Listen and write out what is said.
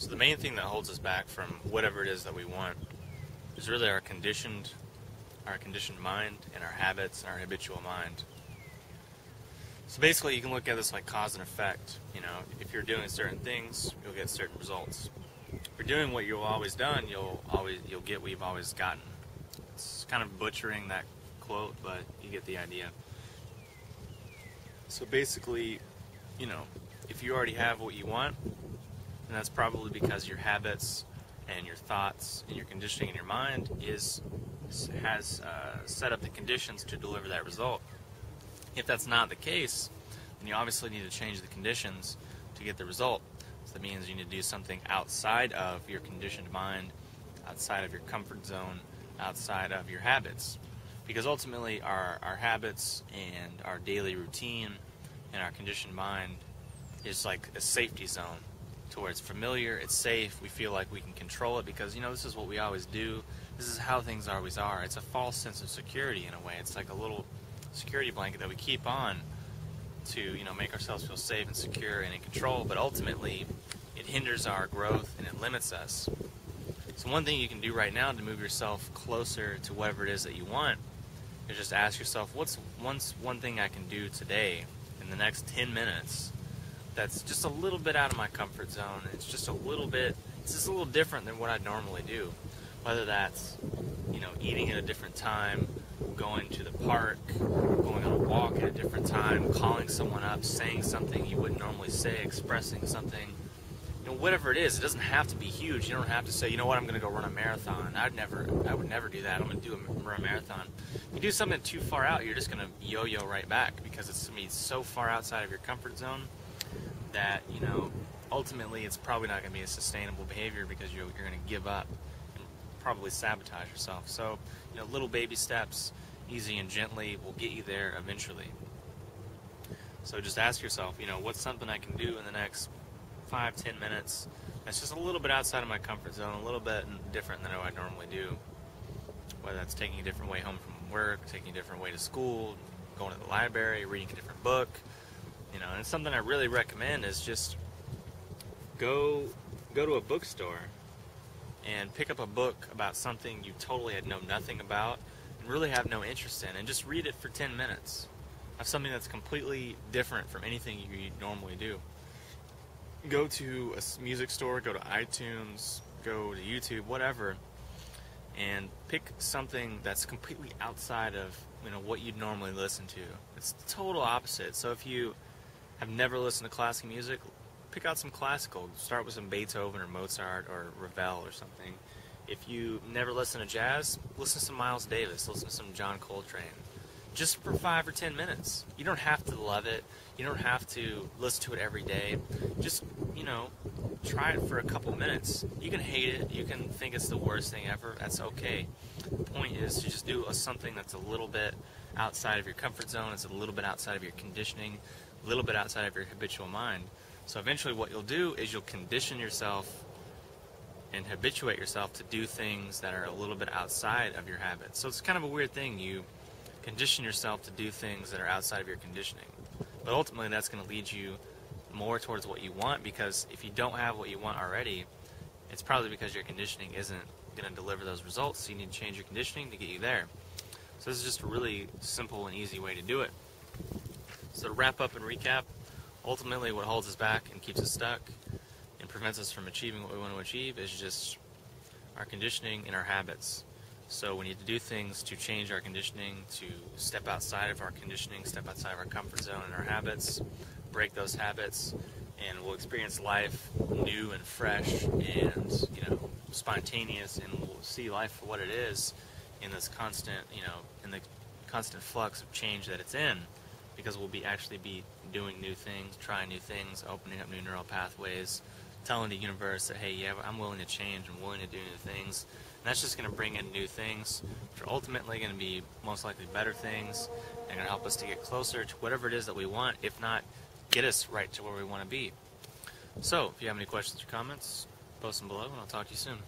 So the main thing that holds us back from whatever it is that we want is really our conditioned mind and our habits and our habitual mind. So basically you can look at this like cause and effect. You know, if you're doing certain things, you'll get certain results. If you're doing what you've always done, you'll get what you've always gotten. It's kind of butchering that quote, but you get the idea. So basically, you know, if you already have what you want, then that's probably because your habits and your thoughts and your conditioning in your mind has set up the conditions to deliver that result. If that's not the case, then you obviously need to change the conditions to get the result. So that means you need to do something outside of your conditioned mind, outside of your comfort zone, outside of your habits. Because ultimately our habits and our daily routine and our conditioned mind is like a safety zone to where it's familiar, it's safe, we feel like we can control it because, you know, this is what we always do, this is how things always are. It's a false sense of security in a way. It's like a little security blanket that we keep on to, you know, make ourselves feel safe and secure and in control, but ultimately it hinders our growth and it limits us. So one thing you can do right now to move yourself closer to whatever it is that you want is just ask yourself, what's one thing I can do today in the next 10 minutes that's just a little bit out of my comfort zone. It's just a little different than what I normally do. Whether that's, you know, eating at a different time, going to the park, going on a walk at a different time, calling someone up, saying something you wouldn't normally say, expressing something. You know, whatever it is, it doesn't have to be huge. You don't have to say, you know what, I'm going to go run a marathon. I would never do that. I'm going to run a marathon. If you do something too far out, you're just going to yo-yo right back because it's going to be so far outside of your comfort zone that, you know, ultimately it's probably not going to be a sustainable behavior because you're going to give up and probably sabotage yourself. So, you know, little baby steps, easy and gently, will get you there eventually. So just ask yourself, you know, what's something I can do in the next 5-10 minutes that's just a little bit outside of my comfort zone, a little bit different than what I normally do. Whether that's taking a different way home from work, taking a different way to school, going to the library, reading a different book. You know, and something I really recommend is just go to a bookstore and pick up a book about something you totally know nothing about and really have no interest in, and just read it for 10 minutes. Have something that's completely different from anything you normally do. Go to a music store, go to iTunes, go to YouTube, whatever, and pick something that's completely outside of, you know, what you'd normally listen to. It's the total opposite. So if you have never listened to classical music, pick out some classical. Start with some Beethoven or Mozart or Ravel or something. If you never listen to jazz, listen to some Miles Davis, listen to some John Coltrane. Just for 5 or 10 minutes. You don't have to love it. You don't have to listen to it every day. Just, you know, try it for a couple minutes. You can hate it. You can think it's the worst thing ever. That's okay. The point is to just do something that's a little bit outside of your comfort zone. It's a little bit outside of your conditioning, a little bit outside of your habitual mind. So eventually what you'll do is you'll condition yourself and habituate yourself to do things that are a little bit outside of your habits. So it's kind of a weird thing. You condition yourself to do things that are outside of your conditioning. But ultimately that's going to lead you more towards what you want, because if you don't have what you want already, it's probably because your conditioning isn't going to deliver those results, so you need to change your conditioning to get you there. So this is just a really simple and easy way to do it. So to wrap up and recap, ultimately what holds us back and keeps us stuck and prevents us from achieving what we want to achieve is just our conditioning and our habits. So we need to do things to change our conditioning, to step outside of our conditioning, step outside of our comfort zone and our habits, break those habits, and we'll experience life new and fresh and, you know, spontaneous, and we'll see life for what it is in this constant, you know, in the constant flux of change that it's in, because we'll actually be doing new things, trying new things, opening up new neural pathways, telling the universe that, hey, yeah, I'm willing to change, I'm willing to do new things. And that's just going to bring in new things, which are ultimately going to be most likely better things, and going to help us to get closer to whatever it is that we want, if not get us right to where we want to be. So, if you have any questions or comments, post them below, and I'll talk to you soon.